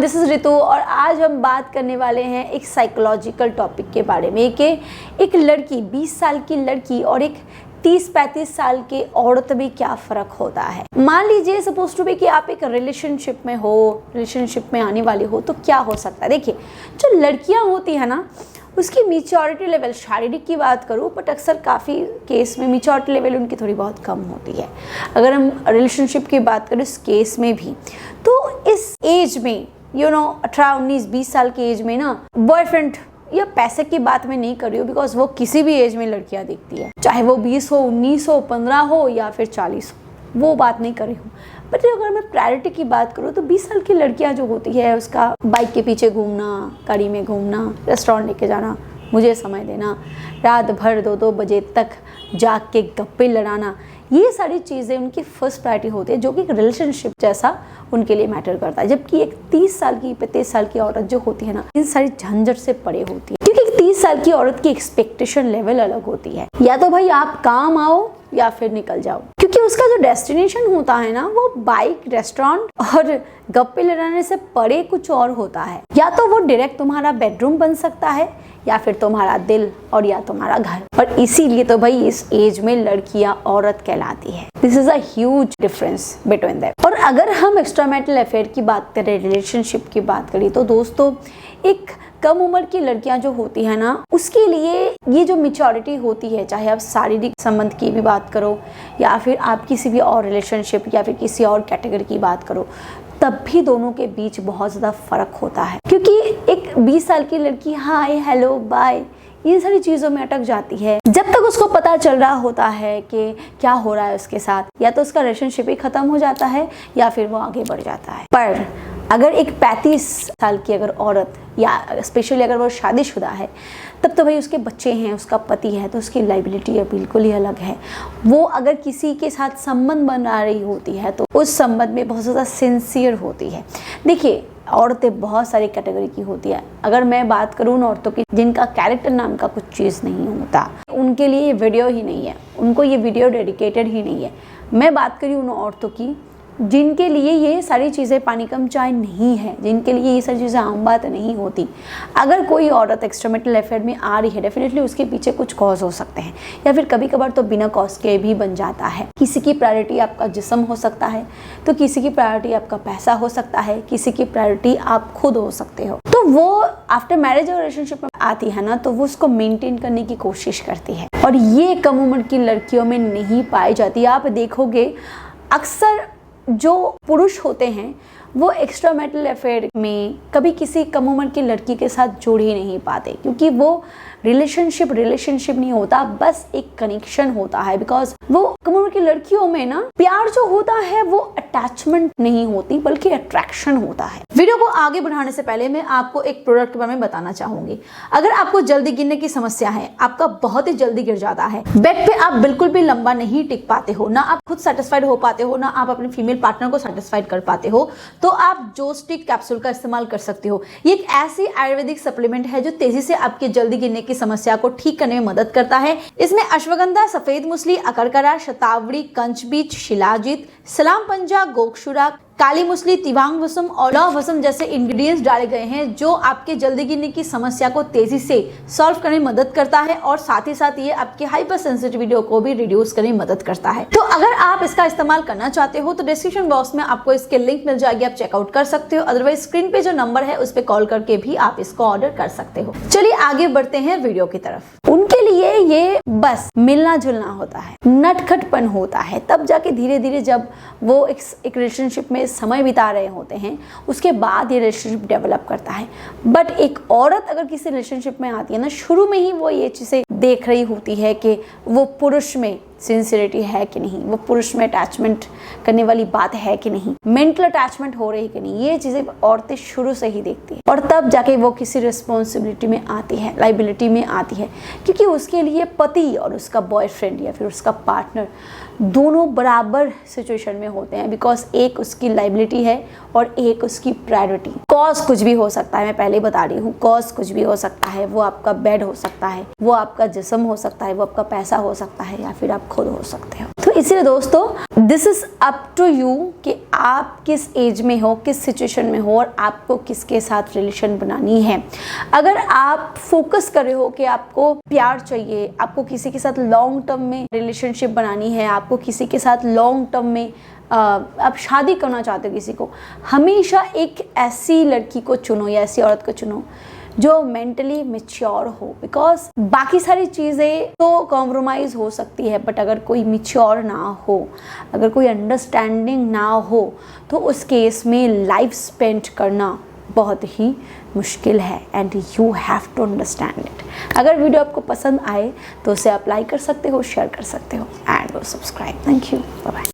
This is Ritu और आज हम बात करने वाले हैं एक साइकोलॉजिकल टॉपिक के बारे में कि एक लड़की 20 साल की लड़की और एक 30-35 साल की औरत में क्या फ़र्क होता है। मान लीजिए सपोज टू बी कि आप एक रिलेशनशिप में हो, रिलेशनशिप में आने वाले हो, तो क्या हो सकता है। देखिए, जो लड़कियां होती है ना, उसकी मैच्योरिटी लेवल, शारीरिक की बात करूँ बट अक्सर काफ़ी केस में मैच्योरिटी लेवल उनकी थोड़ी बहुत कम होती है। अगर हम रिलेशनशिप की बात करें इस केस में भी, तो इस एज में 18-19-20 साल की एज में ना बॉयफ्रेंड या पैसे की बात मैं नहीं कर रही हूँ, बिकॉज वो किसी भी एज में लड़कियाँ दिखती है, चाहे वो 20 हो, 19 हो, 15 हो या फिर 40 हो, वो बात नहीं कर रही हूँ। बट अगर मैं प्रायोरिटी की बात करूँ तो 20 साल की लड़कियां जो होती है, उसका बाइक के पीछे घूमना, गाड़ी में घूमना, रेस्टोरेंट लेके जाना, मुझे समय देना, रात भर 2-2 बजे तक जाग के गप्पे लड़ाना, ये सारी चीज़ें उनकी फर्स्ट प्रायोरिटी होती है, जो कि एक रिलेशनशिप जैसा उनके लिए मैटर करता है। जबकि एक 30 साल की 35 साल की औरत जो होती है ना, इन सारी झंझट से परे होती है, क्योंकि 30 साल की औरत की एक्सपेक्टेशन लेवल अलग होती है। या तो भाई आप काम आओ या फिर निकल जाओ, क्योंकि उसका जो डेस्टिनेशन होता है ना, वो बाइक, रेस्टोरेंट और गप्पे लड़ाने से परे कुछ और होता है। या तो वो डायरेक्ट तुम्हारा बेडरूम बन सकता है, या फिर तुम्हारा दिल, और या तुम्हारा घर। और इसीलिए तो भाई इस एज में लड़कियां औरत कहलाती है। This is a huge difference between them. और अगर हम एक्स्ट्रामैरिटल अफेयर की बात करें, रिलेशनशिप की बात करें, तो दोस्तों एक कम उम्र की लड़कियां जो होती है ना, उसके लिए ये जो मैच्योरिटी होती है, चाहे आप शारीरिक संबंध की भी बात करो या फिर आप किसी भी और रिलेशनशिप या फिर किसी और कैटेगरी की बात करो, तब भी दोनों के बीच बहुत ज़्यादा फ़र्क होता है। क्योंकि एक 20 साल की लड़की हाय, हेलो, बाय, इन सारी चीज़ों में अटक जाती है। जब तक उसको पता चल रहा होता है कि क्या हो रहा है उसके साथ, या तो उसका रिलेशनशिप ही ख़त्म हो जाता है या फिर वो आगे बढ़ जाता है। पर अगर एक 35 साल की अगर औरत, या स्पेशली अगर वो शादीशुदा है, तब तो भाई उसके बच्चे हैं, उसका पति है, तो उसकी लाइबिलिटी बिल्कुल ही अलग है। वो अगर किसी के साथ संबंध बना रही होती है तो उस संबंध में बहुत ज़्यादा सिंसियर होती है। देखिए, औरतें बहुत सारी कैटेगरी की होती है। अगर मैं बात करूँ उन औरतों की जिनका कैरेक्टर नाम का कुछ चीज़ नहीं होता, उनके लिए ये वीडियो ही नहीं है, उनको ये वीडियो डेडिकेटेड ही नहीं है। मैं बात करी उन औरतों की जिनके लिए ये सारी चीज़ें पानी कम चाय नहीं है, जिनके लिए ये सारी चीज़ें आम बात नहीं होती। अगर कोई औरत एक्स्ट्रामैरिटल अफेयर में आ रही है, डेफिनेटली उसके पीछे कुछ कॉज हो सकते हैं, या फिर कभी कभार तो बिना कॉज के भी बन जाता है। किसी की प्रायोरिटी आपका जिस्म हो सकता है, तो किसी की प्रायोरिटी आपका पैसा हो सकता है, किसी की प्रायोरिटी आप खुद हो सकते हो। तो वो आफ्टर मैरिज और रिलेशनशिप में आती है ना, तो वो उसको मेंटेन करने की कोशिश करती है, और ये कम उम्र की लड़कियों में नहीं पाई जाती। आप देखोगे अक्सर जो पुरुष होते हैं वो एक्स्ट्रामैरिटल अफेयर में कभी किसी कम उम्र की लड़की के साथ जुड़ ही नहीं पाते, क्योंकि वो रिलेशनशिप नहीं होता, बस एक कनेक्शन होता है। बिकॉज वो कम उम्र की लड़कियों में ना प्यार जो होता है वो अटैचमेंट नहीं होती, बल्कि अट्रैक्शन होता है। वीडियो को आगे बढ़ाने से पहले मैं आपको एक प्रोडक्ट के बारे में बताना चाहूंगी। अगर आपको जल्दी गिरने की समस्या है, आपका बहुत ही जल्दी गिर जाता है, बेड पे आप बिल्कुल भी लंबा नहीं टिक पाते हो, ना आप खुद सेटिस्फाइड हो पाते हो, ना आप अपने फीमेल पार्टनर को सेटिस्फाइड कर पाते हो, तो आप जोस्टिक कैप्सूल का इस्तेमाल कर सकते हो। ये एक ऐसी आयुर्वेदिक सप्लीमेंट है जो तेजी से आपके जल्दी गिरने की समस्या को ठीक करने में मदद करता है। इसमें अश्वगंधा, सफेद मूसली, अकरकरा, शतावरी, कंचबीज, शिलाजीत, सलाम पंजा, गोक्षुरा, काली मूसली, तिवांग वसम और लौह वसम जैसे इंग्रेडिएंट्स डाले गए हैं, जो आपके जल्दी गिरने की समस्या को तेजी से सॉल्व करने में मदद करता है, और साथ ही साथ ये आपकी हाइपर सेंसिटिविटी को भी रिड्यूस करने में मदद करता है। तो अगर आप इसका इस्तेमाल करना चाहते हो तो डिस्क्रिप्शन बॉक्स में आपको इसके लिंक मिल जाएगी, आप चेकआउट कर सकते हो। अदरवाइज स्क्रीन पे जो नंबर है उस पर कॉल करके भी आप इसको ऑर्डर कर सकते हो। चलिए आगे बढ़ते हैं वीडियो की तरफ। उनके लिए ये बस मिलना जुलना होता है, नटखटपन होता है, तब जाके धीरे धीरे जब वो एक रिलेशनशिप में समय बिता रहे होते हैं, उसके बाद ये रिलेशनशिप डेवलप करता है। बट एक औरत अगर किसी रिलेशनशिप में आती है ना, शुरू में ही वो ये चीज़ें देख रही होती है कि वो पुरुष में सिंसियरिटी है कि नहीं, वो पुरुष में अटैचमेंट करने वाली बात है कि नहीं, मेंटल अटैचमेंट हो रही कि नहीं, ये चीज़ें औरतें शुरू से ही देखती हैं। और तब जाके वो किसी रिस्पॉन्सिबिलिटी में आती है, लाइबिलिटी में आती है, क्योंकि उसके लिए पति और उसका बॉयफ्रेंड या फिर उसका पार्टनर दोनों बराबर सिचुएशन में होते हैं। बिकॉज एक उसकी लाइबिलिटी है और एक उसकी प्रायोरिटी। कॉज कुछ भी हो सकता है, मैं पहले बता रही हूँ, कॉज कुछ भी हो सकता है। वो आपका बेड हो सकता है, वो आपका जिस्म हो सकता है, वो आपका पैसा हो सकता है, या फिर आप खुद हो सकते हो। तो इसलिए दोस्तों this is up to you कि आप किस एज में हो, किस सिचुएशन में हो और आपको किसके साथ रिलेशन बनानी है। अगर आप फोकस कर रहे हो कि आपको प्यार चाहिए, आपको किसी के साथ लॉन्ग टर्म में रिलेशनशिप बनानी है, आपको किसी के साथ लॉन्ग टर्म में आप शादी करना चाहते हो किसी को, हमेशा एक ऐसी लड़की को चुनो या ऐसी औरत को चुनो जो मेंटली मैच्योर हो। बिकॉज बाकी सारी चीज़ें तो कॉम्प्रोमाइज़ हो सकती है, बट अगर कोई मैच्योर ना हो, अगर कोई अंडरस्टैंडिंग ना हो, तो उस केस में लाइफ स्पेंड करना बहुत ही मुश्किल है। And you have to understand it. अगर वीडियो आपको पसंद आए तो उसे अप्लाई कर सकते हो, शेयर कर सकते हो and subscribe. Thank you, bye bye.